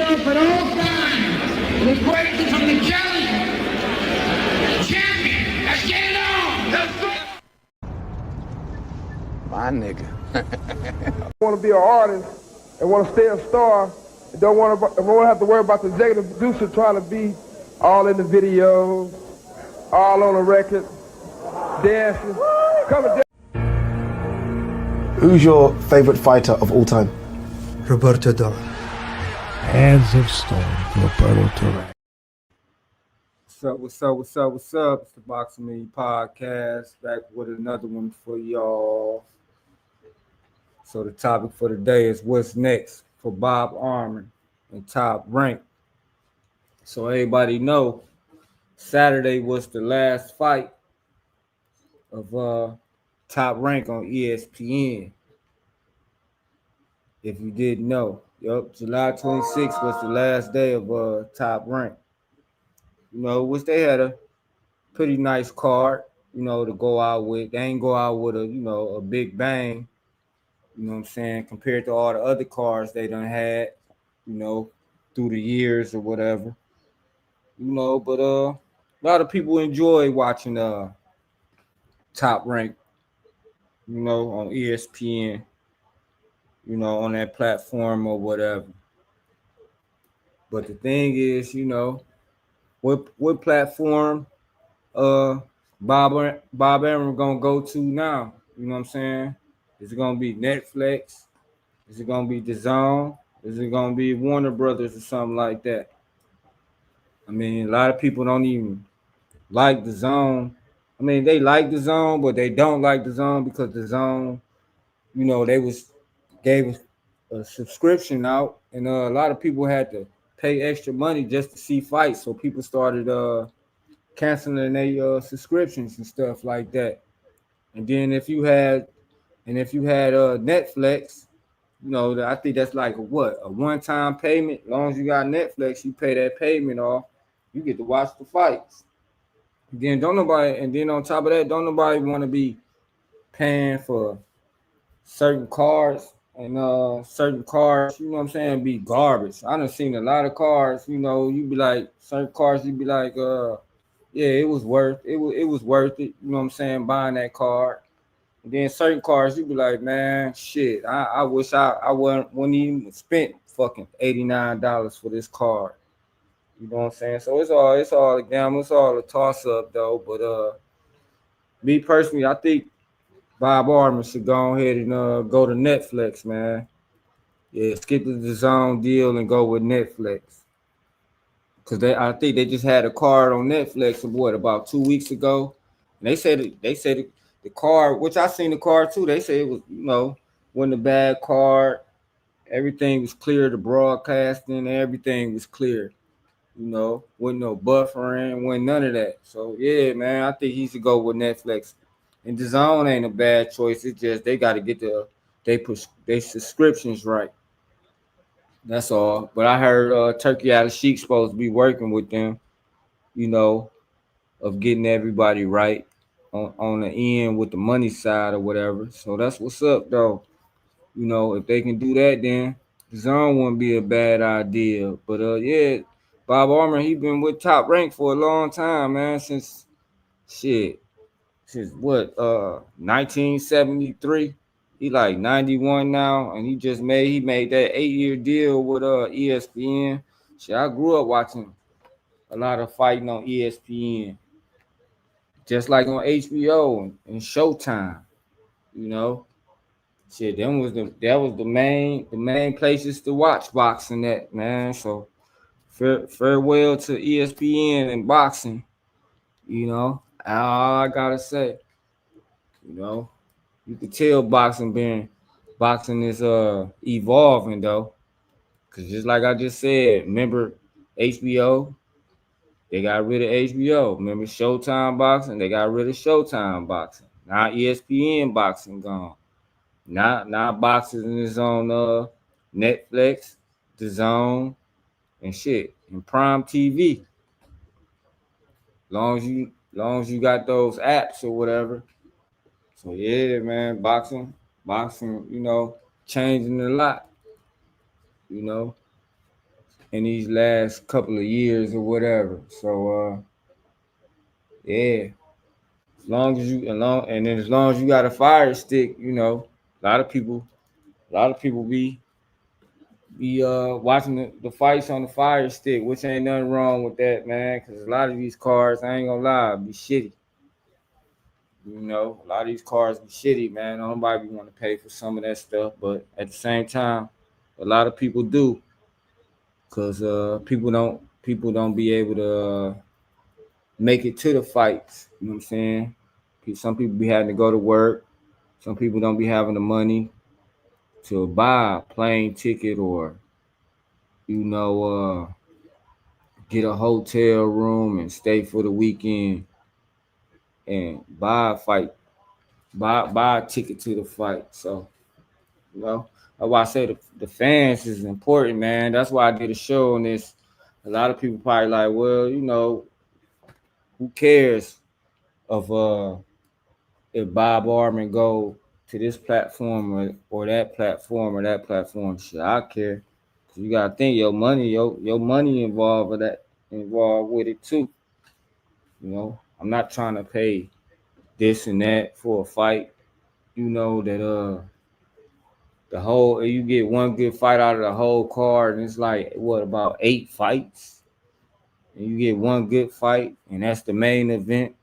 up at all times. The great from the Kelly champion. Let's get it on. Let's go. My nigga. Want to be an artist and want to stay a star and don't want to have to worry about the executive producer trying to be all in the videos, all on the record, dancing. Who's your favorite fighter of all time? Roberto Duran. Hands of Stone, Roberto Duran. What's up? It's the Boxing Me Podcast, back with another one for y'all. So the topic for today is what's next for Bob Arum and Top Rank. So everybody know, Saturday was the last fight of Top Rank on ESPN. If you didn't know, July 26th was the last day of Top Rank. You know, which they had a pretty nice card, you know, to go out with. They ain't go out with a big bang, you know what I'm saying, compared to all the other cards they done had, you know, through the years or whatever. You know, but a lot of people enjoy watching Top Rank, you know, on ESPN, you know, on that platform or whatever. But the thing is, you know, what platform Bob Arum gonna go to now? You know what I'm saying? Is it gonna be Netflix? Is it gonna be DAZN? Is it gonna be Warner Brothers or something like that? I mean, a lot of people don't even like DAZN. I mean, they like DAZN, but they don't like DAZN because DAZN, you know, gave us a subscription out, and a lot of people had to pay extra money just to see fights. So people started canceling their subscriptions and stuff like that. And then if you had Netflix, you know, I think that's like a one-time payment. As long as you got Netflix, you pay that payment off, you get to watch the fights. And then on top of that, don't nobody want to be paying for certain cards and certain cards, you know what I'm saying, be garbage. I done seen a lot of cards, you know, you be like, certain cards, you be like, yeah, it was worth it, you know what I'm saying, buying that card. And then certain cards, you be like, man, shit, I wish I wouldn't even spent fucking $89 for this card. You know what I'm saying? So it's all a gamble, it's all a toss up though. But me personally, I think Bob Arum should go ahead and go to Netflix, man. Yeah, skip the DAZN deal and go with Netflix. Cause I think they just had a card on Netflix about 2 weeks ago. And they said the card, which I seen the card too. They said it was, you know, wasn't a bad card. Everything was clear. The broadcasting, everything was clear. You know, wasn't no buffering, wasn't none of that. So yeah, man, I think he should go with Netflix. And DAZN ain't a bad choice. It's just they got to get their subscriptions right. That's all. But I heard Turkey Out of Sheik supposed to be working with them, you know, of getting everybody right on the end with the money side or whatever. So that's what's up, though. You know, if they can do that, then DAZN wouldn't be a bad idea. But yeah, Bob Arum, he been with Top Rank for a long time, man. Since what 1973. He like 91 now, and he made that 8-year deal with ESPN. Shit, I grew up watching a lot of fighting on ESPN, just like on HBO and Showtime. You know, shit, that was the main places to watch boxing at, man. So farewell to ESPN and boxing. You know, all I gotta say. You know, you can tell boxing is evolving though. Cause just like I just said, remember HBO? They got rid of HBO. Remember Showtime boxing? They got rid of Showtime boxing. Now ESPN boxing gone. Now boxing is on Netflix, DAZN, and shit, and Prime TV. Long as you got those apps or whatever. So yeah, man, boxing, you know, changing a lot, you know. in these last couple of years or whatever. So yeah, as long as you got a fire stick, you know, a lot of people be watching the fights on the fire stick, which ain't nothing wrong with that, man. Cause a lot of these cars, I ain't gonna lie, be shitty. You know, a lot of these cars be shitty, man. Nobody want to pay for some of that stuff, but at the same time, a lot of people do, cause people don't be able to make it to the fights. You know what I'm saying? Some people be having to go to work. Some people don't be having the money to buy a plane ticket or you know get a hotel room and stay for the weekend and buy a fight, buy a ticket to the fight. So you know, that's why I say the fans is important, man. That's why I did a show on this. A lot of people probably like, well, you know, who cares of if Bob Armin go to this platform or that platform or that platform? Shit, I care. You gotta think your money involved with it too. You know, I'm not trying to pay this and that for a fight. You know that the whole you get one good fight out of the whole card, and it's like what about 8 fights, and you get one good fight, and that's the main event.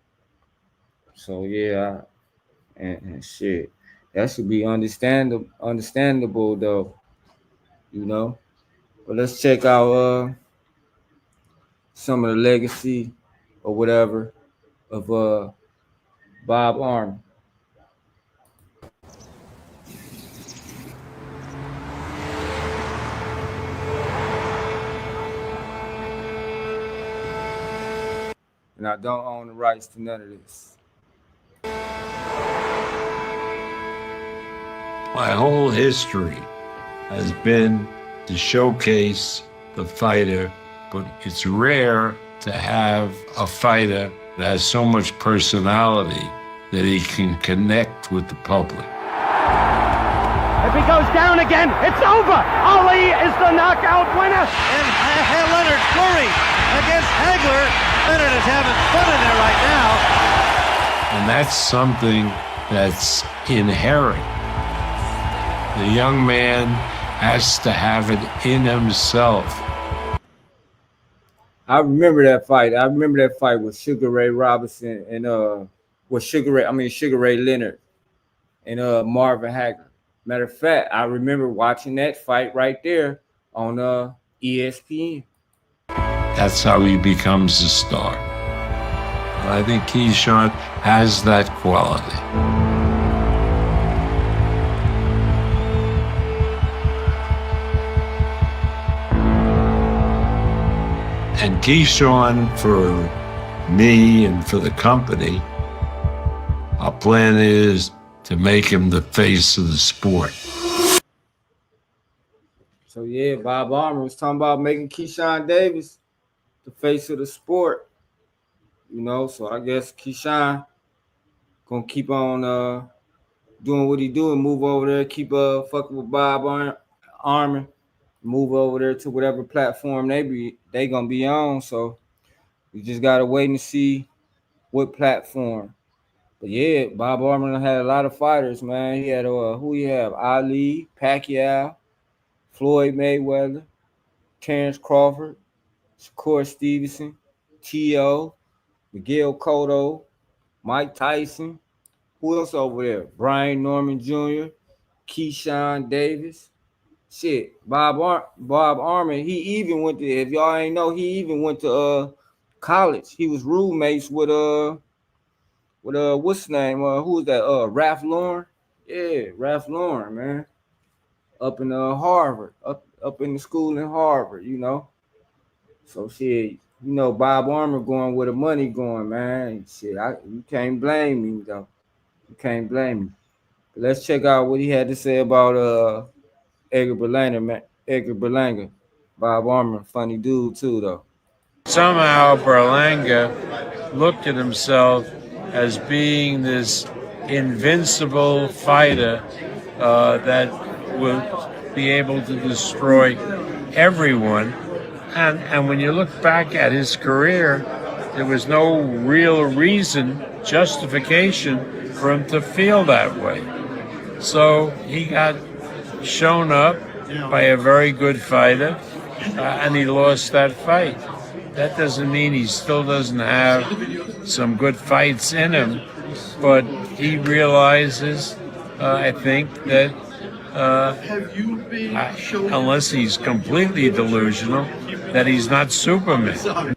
So yeah, and shit, that should be understandable though. You know, but let's check out some of the legacy or whatever of Bob Arm. And I don't own the rights to none of this. My whole history has been to showcase the fighter, but it's rare to have a fighter that has so much personality that he can connect with the public. If he goes down again, it's over. Ali is the knockout winner. And Leonard Fleury against Hagler. Leonard is having fun in there right now. And that's something that's inherent. The young man has to have it in himself. I remember that fight. I remember that fight with Sugar Ray Robinson and Sugar Ray Leonard and Marvin Hagler. Matter of fact, I remember watching that fight right there on ESPN. That's how he becomes a star. And I think Keyshawn has that quality. And Keyshawn, for me and for the company, our plan is to make him the face of the sport. So yeah, Bob Armour was talking about making Keyshawn Davis the face of the sport. You know, so I guess Keyshawn gonna keep on doing what he doing, move over there, keep fucking with Bob Armour, move over there to whatever platform they gonna be on. So we just gotta wait and see what platform. But yeah, Bob Armour had a lot of fighters, man. He had who he have? Ali, Pacquiao, Floyd Mayweather, Terrence Crawford, Shakur Stevenson, T.O., Miguel Cotto, Mike Tyson. Who else over there? Brian Norman Jr., Keyshawn Davis. Shit, Bob Armour, he even went to, if y'all ain't know, he even went to college. He was roommates with what's his name? Who was that? Ralph Lauren? Yeah, Ralph Lauren, man. Up in Harvard, up in the school in Harvard, you know. So shit, you know, Bob Armour going where the money going, man. Shit, you can't blame me though. You can't blame me. But let's check out what he had to say about Edgar Berlanga, man. Edgar Berlanga. Bob Armour, funny dude too though. Somehow Berlanga looked at himself as being this invincible fighter that would be able to destroy everyone And when you look back at his career, there was no real reason, justification for him to feel that way. So he got shown up by a very good fighter, and he lost that fight. That doesn't mean he still doesn't have some good fights in him, but he realizes, I think, that unless he's completely delusional, that he's not Superman.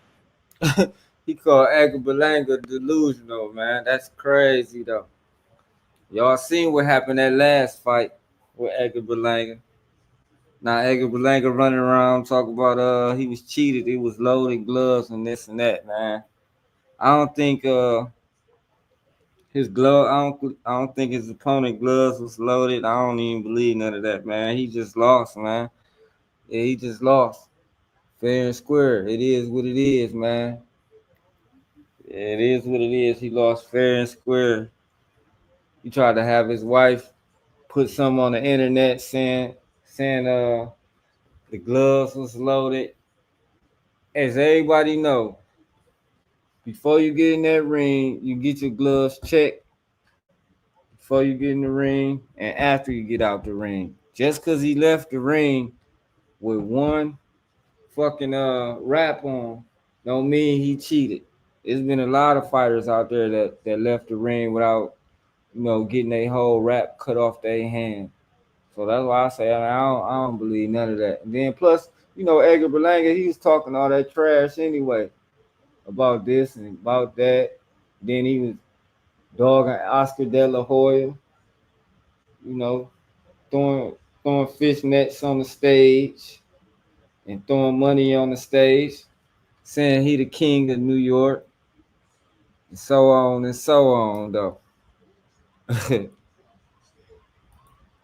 He called Edgar Berlanga delusional, man. That's crazy, though. Y'all seen what happened that last fight with Edgar Berlanga. Now Edgar Berlanga running around talking about he was cheated, he was loaded gloves and this and that, man. I don't think his glove. I don't think his opponent gloves was loaded. I don't even believe none of that, man. He just lost, man. Yeah, he just lost. Fair and square. It is what it is, man. It is what it is. He lost fair and square. He tried to have his wife put something on the internet saying the gloves was loaded. As everybody know, before you get in that ring, you get your gloves checked before you get in the ring and after you get out the ring. Just because he left the ring with one fucking wrap on don't mean he cheated. There's been a lot of fighters out there that left the ring without, getting their whole wrap cut off their hand. So that's why I say I don't believe none of that. And then plus, Edgar Berlanga, he was talking all that trash anyway about this and about that. Then he was dogging Oscar De La Hoya, throwing fish nets on the stage and throwing money on the stage, saying he the king of New York, and so on, though.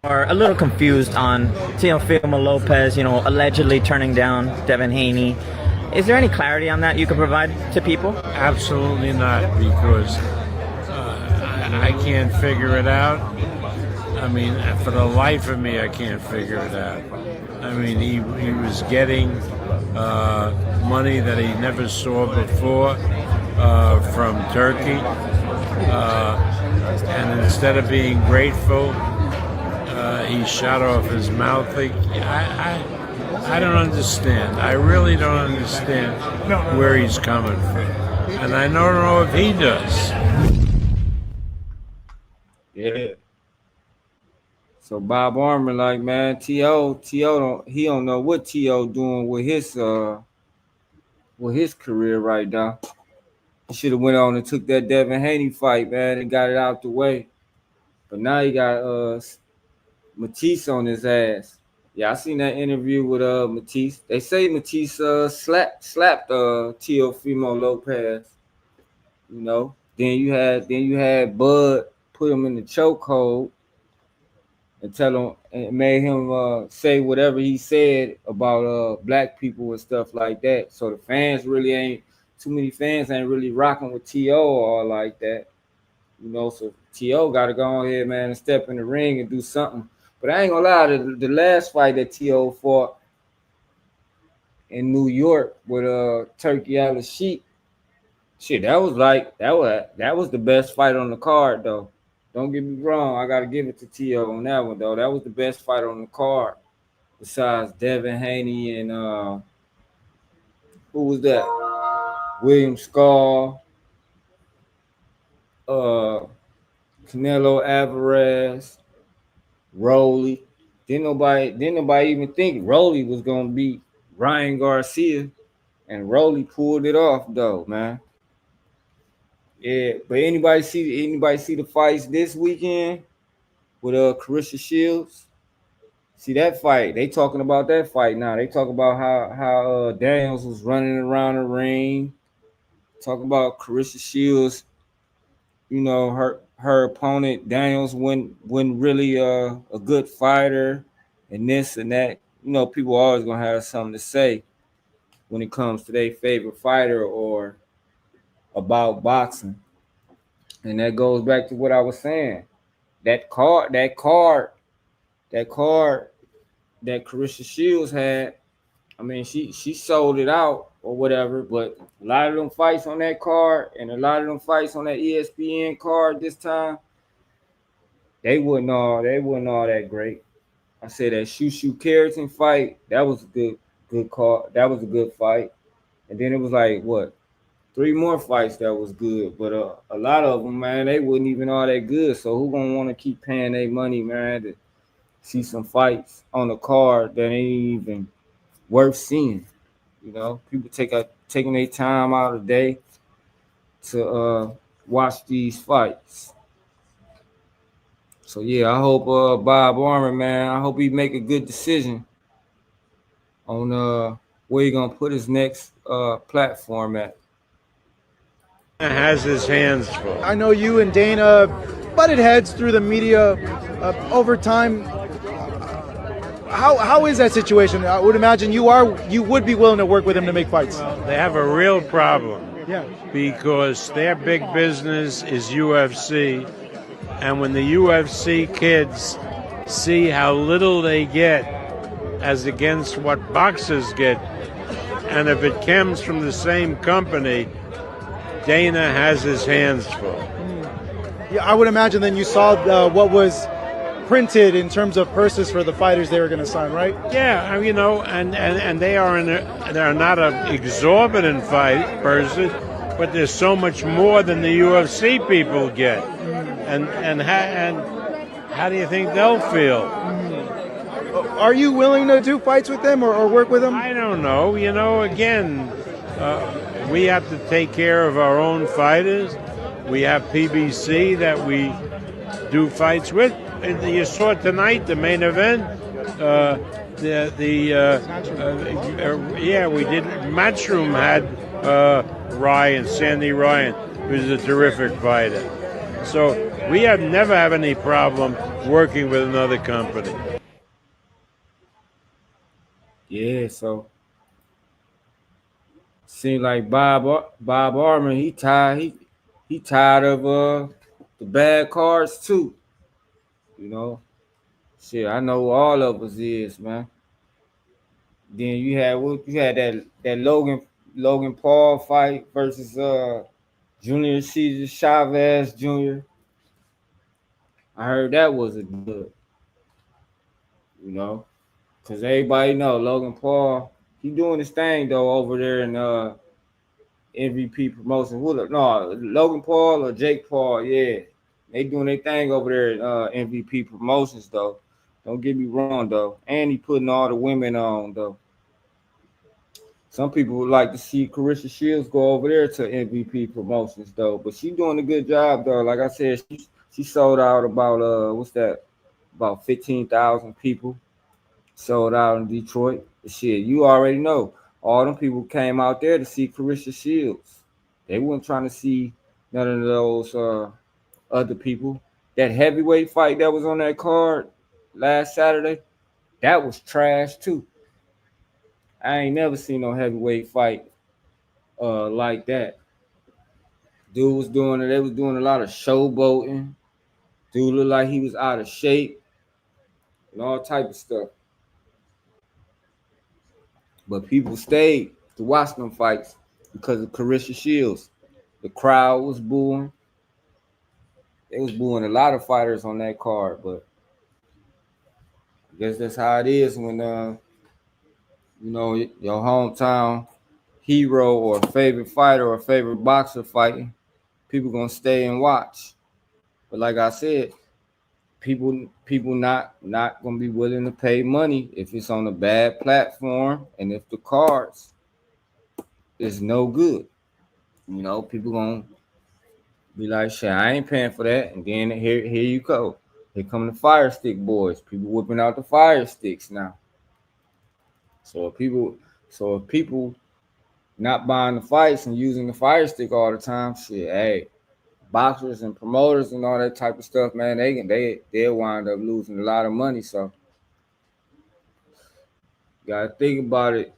Are a little confused on Teofimo Lopez, allegedly turning down Devin Haney. Is there any clarity on that you could provide to people? Absolutely not, because I can't figure it out. I mean, for the life of me, I can't figure it out. I mean, he was getting money that he never saw before from Turkey. And instead of being grateful, he shot off his mouth. I don't understand. I really don't understand where he's coming from. And I don't know if he does. Yeah. So Bob Armour, like, man, T.O. don't know what T.O. doing with his career right now. He should have went on and took that Devin Haney fight, man, and got it out the way. But now he got Matisse on his ass. Yeah, I seen that interview with Matisse. They say Matisse slapped Teofimo Lopez. Then you had Bud put him in the chokehold and tell him and made him say whatever he said about black people and stuff like that. So the fans really ain't too many fans ain't really rocking with T.O. or like that. So T.O. got to go ahead, man, and step in the ring and do something. But I ain't gonna lie, the last fight that T.O. fought in New York with Turkey Al-Sheikh, shit, that was the best fight on the card, though. Don't get me wrong, I gotta give it to T.O. on that one, though. That was the best fight on the card, besides Devin Haney and who was that? William Scar, Canelo Alvarez, Rolly. Didn't nobody even think Rolly was gonna beat Ryan Garcia, and Rolly pulled it off, though, man. Yeah, but anybody see the fights this weekend with Carissa Shields? See that fight? They talking about that fight now. They talk about how Daniels was running around the ring. Talk about Carissa Shields. Her opponent Daniels wasn't really a good fighter, and this and that. People always gonna have something to say when it comes to their favorite fighter or about boxing. And that goes back to what I was saying. That card that Carissa Shields had, I mean, she sold it out or whatever, but a lot of them fights on that card and a lot of them fights on that ESPN card this time, they wasn't all that great. I said that Shushu Keratin fight, that was a good call. That was a good fight. And then it was like what, three more fights that was good, but a lot of them, man, they wasn't even all that good. So who gonna want to keep paying their money, man, to see some fights on the card that ain't even worth seeing? You know, people taking their time out of the day to watch these fights. So yeah, I hope Bob Armour, man, I hope he make a good decision on where he gonna put his next platform at. Has his hands full. I know you and Dana butted heads through the media over time. How is that situation? I would imagine you would be willing to work with him to make fights. They have a real problem. Yeah. Because their big business is UFC, and when the UFC kids see how little they get as against what boxers get, and if it comes from the same company, Dana has his hands full. Yeah, I would imagine then you saw what was printed in terms of purses for the fighters they were going to sign, right? Yeah, you know, and they are not an exorbitant purses, but there's so much more than the UFC people get, and how do you think they'll feel? Are you willing to do fights with them or work with them? I don't know. You know, again, we have to take care of our own fighters. We have PBC that we do fights with. And you saw tonight the main event. We did. Matchroom had Sandy Ryan, who's a terrific fighter. So we never have any problem working with another company. Yeah, so seems like Bob Armour, he tired of the bad cards too. You know, shit, I know all of us is, man. Then you had that Logan Paul fight versus Junior Caesar Chavez Jr. I heard that was a good, you know, because everybody know Logan Paul, he doing his thing though over there in MVP promotion. No, Logan Paul or Jake Paul, yeah. They doing their thing over there at MVP promotions though. Don't get me wrong though. And he putting all the women on though. Some people would like to see Carissa Shields go over there to MVP promotions though, but she doing a good job though. Like I said, she sold out about about 15,000 people sold out in Detroit. Shit, you already know. All them people came out there to see Carissa Shields. They weren't trying to see none of those other people. That heavyweight fight that was on that card last Saturday, that was trash too. I ain't never seen no heavyweight fight like that. Dude was doing it. They was doing a lot of showboating. Dude looked like he was out of shape and all type of stuff. But people stayed to watch them fights because of Carissa Shields. The crowd was booing. They was booing a lot of fighters on that card, but I guess that's how it is when your hometown hero or favorite fighter or favorite boxer fighting, people gonna stay and watch. But like I said, people not gonna be willing to pay money if it's on a bad platform and if the cards is no good. You know, people gonna be like, shit, I ain't paying for that. And then here you go. Here come the fire stick boys. People whipping out the fire sticks now. So if people not buying the fights and using the fire stick all the time, shit, hey, boxers and promoters and all that type of stuff, man, they'll wind up losing a lot of money. So you gotta think about it.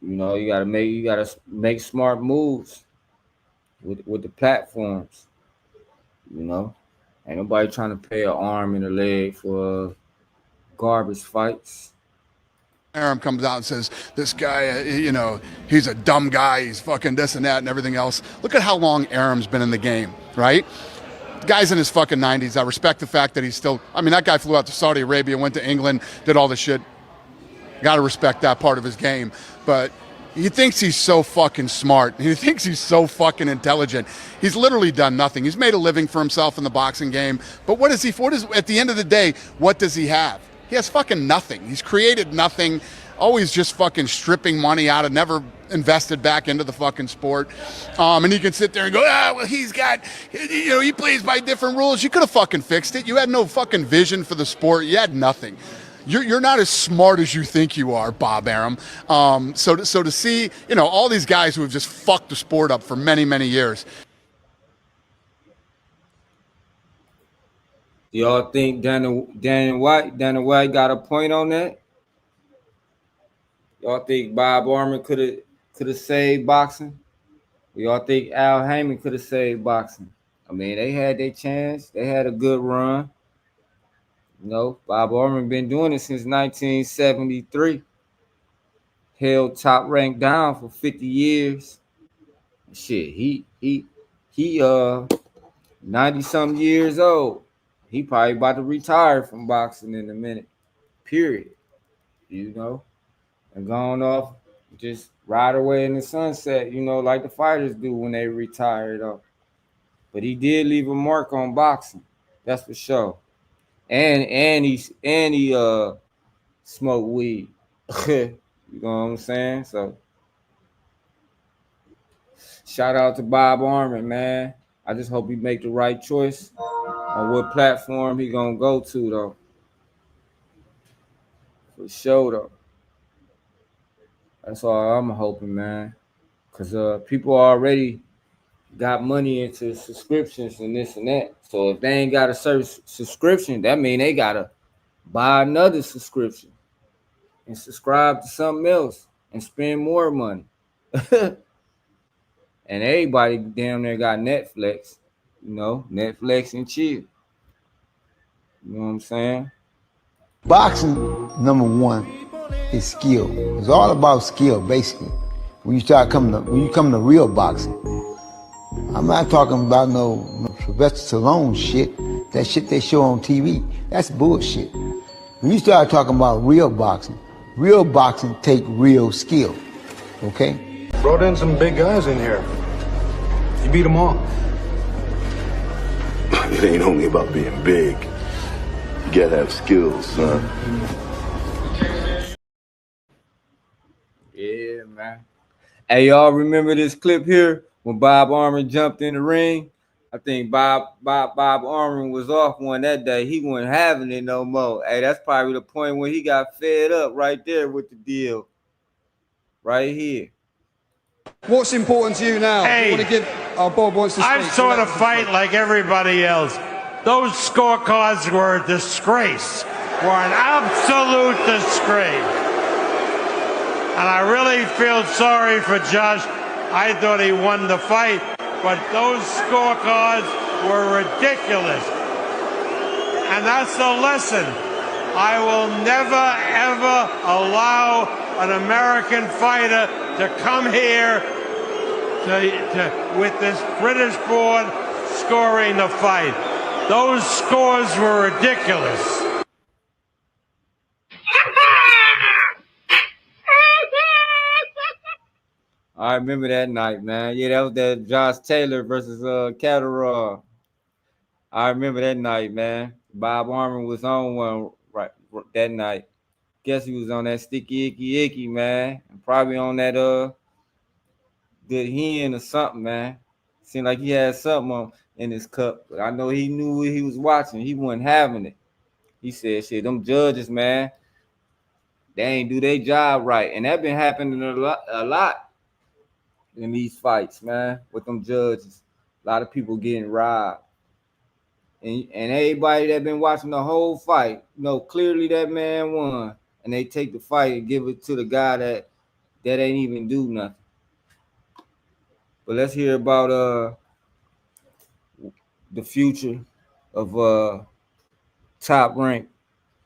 You know, you gotta make smart moves with the platforms. You know, ain't nobody trying to pay an arm and a leg for garbage fights. Arum comes out and says, this guy, he's a dumb guy. He's fucking this and that and everything else. Look at how long Arum's been in the game, right? The guy's in his fucking 90s. I respect the fact that he's still, that guy flew out to Saudi Arabia, went to England, did all this shit. Got to respect that part of his game. But he thinks he's so fucking smart. He thinks he's so fucking intelligent. He's literally done nothing. He's made a living for himself in the boxing game. But what is at the end of the day, what does he have? He has fucking nothing. He's created nothing, always just fucking stripping money out of, never invested back into the fucking sport. And he can sit there and go, well, he's got, he plays by different rules. You could have fucking fixed it. You had no fucking vision for the sport. You had nothing. You're not as smart as you think you are, Bob Arum. So to see, all these guys who have just fucked the sport up for many, many years. Y'all think Dana White got a point on that? Y'all think Bob Arum could have saved boxing? Y'all think Al Heyman could have saved boxing? They had their chance. They had a good run. Bob Arum been doing it since 1973. Held top rank down for 50 years. Shit, he 90-something years old. He probably about to retire from boxing in a minute. Period. And gone off, just ride away in the sunset, like the fighters do when they retire, though. But he did leave a mark on boxing. That's for sure. And he smoked weed. You know what I'm saying? So shout out to Bob Arum, man. I just hope he make the right choice on what platform he gonna go to, though. For sure, though. That's all I'm hoping, man. Because people already got money into subscriptions and this and that. So if they ain't got a subscription, that mean they got to buy another subscription and subscribe to something else and spend more money. And everybody damn near got Netflix, Netflix and chill. You know what I'm saying? Boxing, number one, is skill. It's all about skill, basically. When you come to real boxing, I'm not talking about no Sylvester Stallone shit. That shit they show on TV, that's bullshit. When you start talking about real boxing take real skill. Okay? Brought in some big guys in here. You beat them all. It ain't only about being big. You gotta have skills, son. Yeah, man. Hey, y'all remember this clip here when Bob Arum jumped in the ring? I think Bob Arum was off one that day. He wasn't having it no more. Hey, that's probably the point where he got fed up right there with the deal. Right here. What's important to you now? Hey, you want to give our Bob wants to speak. I've saw the fight like everybody else. Those scorecards were a disgrace. Were an absolute disgrace. And I really feel sorry for Josh. I thought he won the fight, but those scorecards were ridiculous. And that's the lesson. I will never, ever allow an American fighter to come here with this British board scoring the fight. Those scores were ridiculous. I remember that night, man. Yeah, that was that Josh Taylor versus Catterall. I remember that night, man. Bob Arum was on one right that night. Guess he was on that sticky icky, man. And probably on that good hen or something, man. Seemed like he had something in his cup. But I know he knew what he was watching. He wasn't having it. He said, shit, them judges, man, they ain't do their job right. And that been happening a lot in these fights, man, with them judges. A lot of people getting robbed. And everybody that been watching the whole fight, clearly that man won. And they take the fight and give it to the guy that ain't even do nothing. But let's hear about the future of Top Rank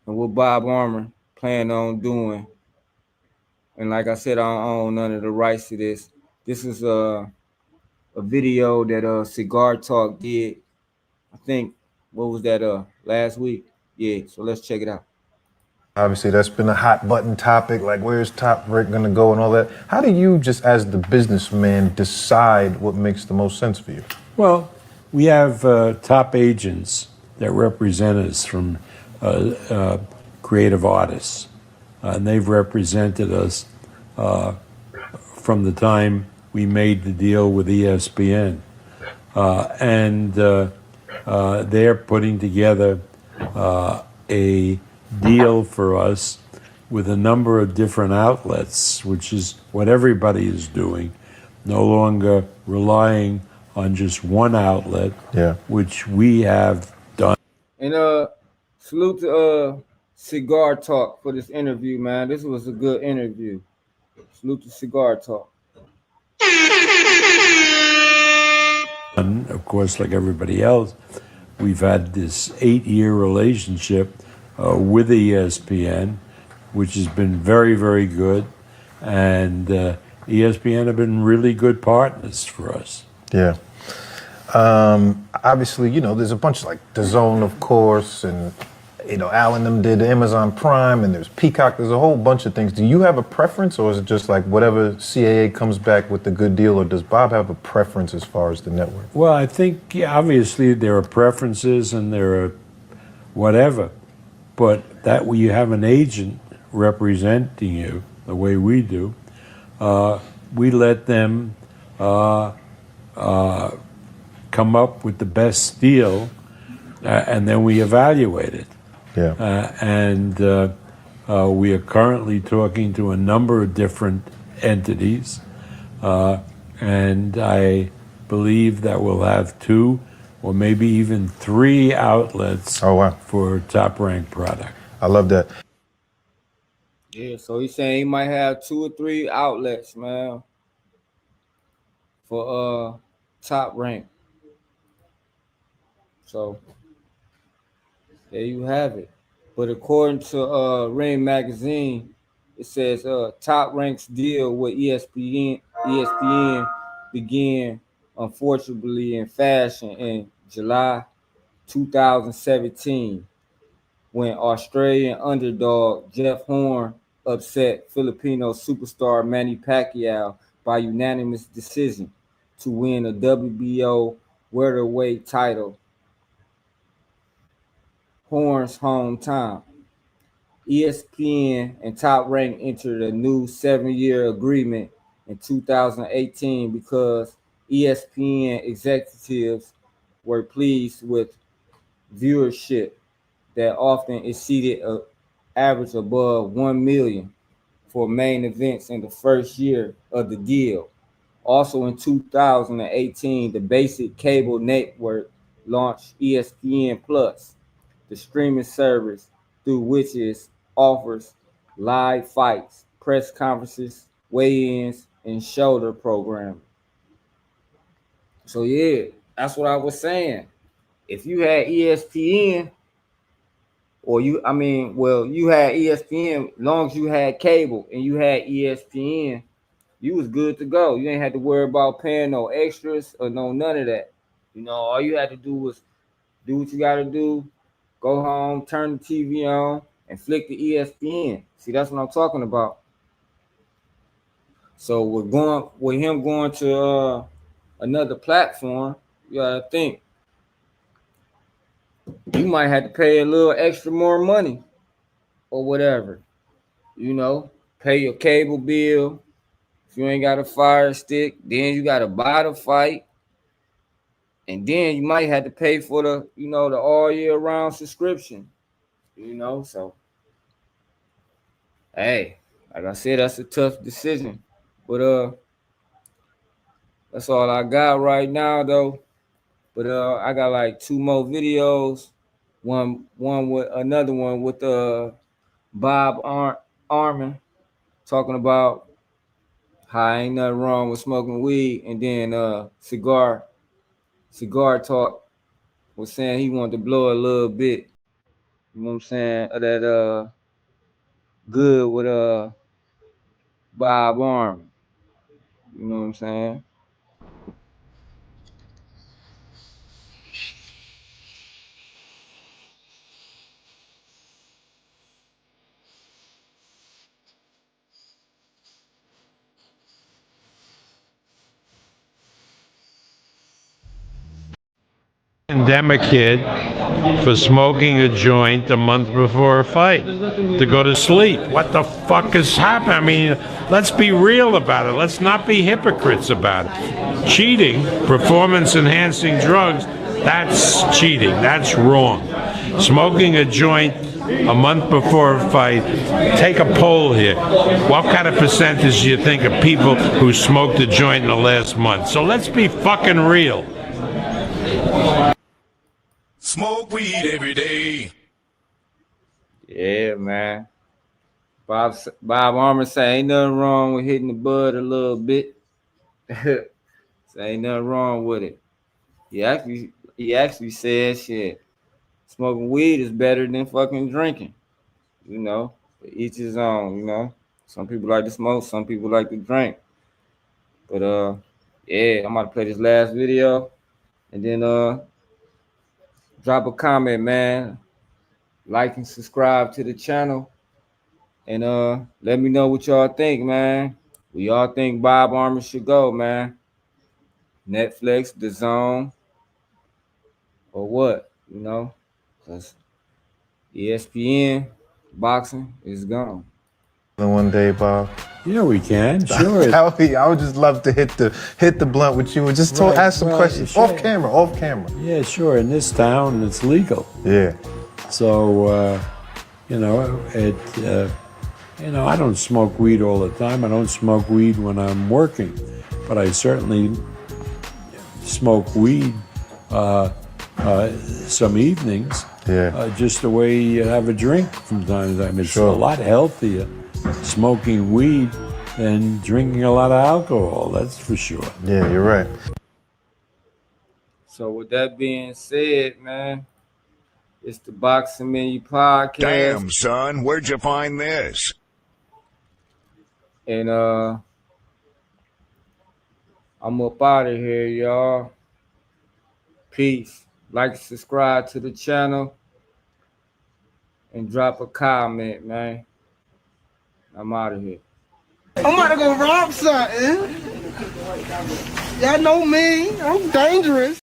and what Bob Arum planned on doing And like I said, I don't own none of the rights to this. This is a video that Cigar Talk did. I think what was that last week? Yeah, so let's check it out. Obviously, that's been a hot button topic, like where's Top Rank going to go and all that. How do you, just as the businessman, decide what makes the most sense for you? Well, we have top agents that represent us from creative artists, and they've represented us from the time we made the deal with ESPN. And they're putting together a deal for us with a number of different outlets, which is what everybody is doing, no longer relying on just one outlet, which we have done. And salute to Cigar Talk for this interview, man. This was a good interview. Salute to Cigar Talk. And of course, like everybody else, we've had this 8-year relationship with ESPN, which has been very, very good. And ESPN have been really good partners for us. Yeah. Obviously, you know, there's a bunch like DAZN, of course, and, you know, Al and them did Amazon Prime, and there's Peacock. There's a whole bunch of things. Do you have a preference, or is it just like whatever CAA comes back with the good deal, or does Bob have a preference as far as the network? Well, I think obviously there are preferences and there are whatever, but that when you have an agent representing you the way we do, we let them come up with the best deal, and then we evaluate it. Yeah. And we are currently talking to a number of different entities, and I believe that we'll have 2 or maybe even 3 outlets for Top Rank product. I love that. Yeah, so he's saying he might have 2 or 3 outlets, man, for Top Rank. So there you have it. But according to Ring Magazine, it says Top Rank's deal with ESPN began, unfortunately, in fashion in July 2017, when Australian underdog Jeff Horn upset Filipino superstar Manny Pacquiao by unanimous decision to win a WBO welterweight title. Horn's hometown. ESPN and Top Rank entered a new 7-year agreement in 2018 because ESPN executives were pleased with viewership that often exceeded an average above 1 million for main events in the first year of the deal. Also in 2018, the basic cable network launched ESPN Plus, the streaming service through which it offers live fights, press conferences, weigh-ins, and shoulder programming. So yeah, that's what I was saying. If you had ESPN, or you had ESPN, as long as you had cable and you had ESPN, you was good to go. You ain't had to worry about paying no extras or none of that. You know, all you had to do was do what you got to do, go home, turn the TV on, and flick the ESPN. See, that's what I'm talking about. So with him going to another platform, you gotta think you might have to pay a little extra more money or whatever. You know, pay your cable bill. If you ain't got a Fire Stick, then you gotta buy the fight. And then you might have to pay for the all year round subscription. So hey, like I said, that's a tough decision. But that's all I got right now though. But I got like 2 more videos. One with another one with Bob Armin talking about how ain't nothing wrong with smoking weed, and then Cigar Talk was saying he wanted to blow a little bit. You know what I'm saying? That good with Bob Arum. You know what I'm saying? Condemn a kid for smoking a joint a month before a fight to go to sleep. What the fuck is happening? I mean, let's be real about it. Let's not be hypocrites about it. Cheating, performance-enhancing drugs, that's cheating. That's wrong. Smoking a joint a month before a fight, take a poll here. What kind of percentage do you think of people who smoked a joint in the last month? So let's be fucking real. Smoke weed every day. Yeah, man. Bob Arum say ain't nothing wrong with hitting the bud a little bit. Say ain't nothing wrong with it. He actually said shit. Smoking weed is better than fucking drinking. You know, each his own, you know. Some people like to smoke, some people like to drink. But yeah, I'm about to play this last video and then drop a comment, man. Like and subscribe to the channel. And let me know what y'all think, man. We all think Bob Arum should go, man. Netflix, The Zone, or what, you know? Because ESPN, boxing is gone. One day, Bob. Yeah, we can. Sure. I would just love to hit the blunt with you and just ask some questions sure. off camera. Yeah, sure. In this town, it's legal. Yeah. So, you know, I don't smoke weed all the time. I don't smoke weed when I'm working, but I certainly smoke weed some evenings. Yeah. Just the way you have a drink from time to time. It's a lot healthier smoking weed than drinking a lot of alcohol. That's for sure. Yeah, you're right. So with that being said, man, it's the Boxing Menu Podcast. Damn, son, where'd you find this? And I'm up out of here, y'all. Peace. Like, subscribe to the channel, and drop a comment, man. I'm out of here. I'm about to go rob something. Y'all know me. I'm dangerous.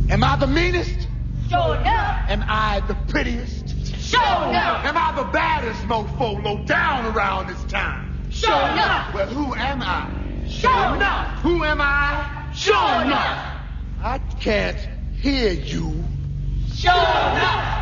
Am I the meanest? Sure enough. Am I the prettiest? Sure enough. Am I the baddest mofo low down around this town? Sure enough. Well, who am I? Sure enough. Who am I? Sure enough. I can't hear you. Sure enough.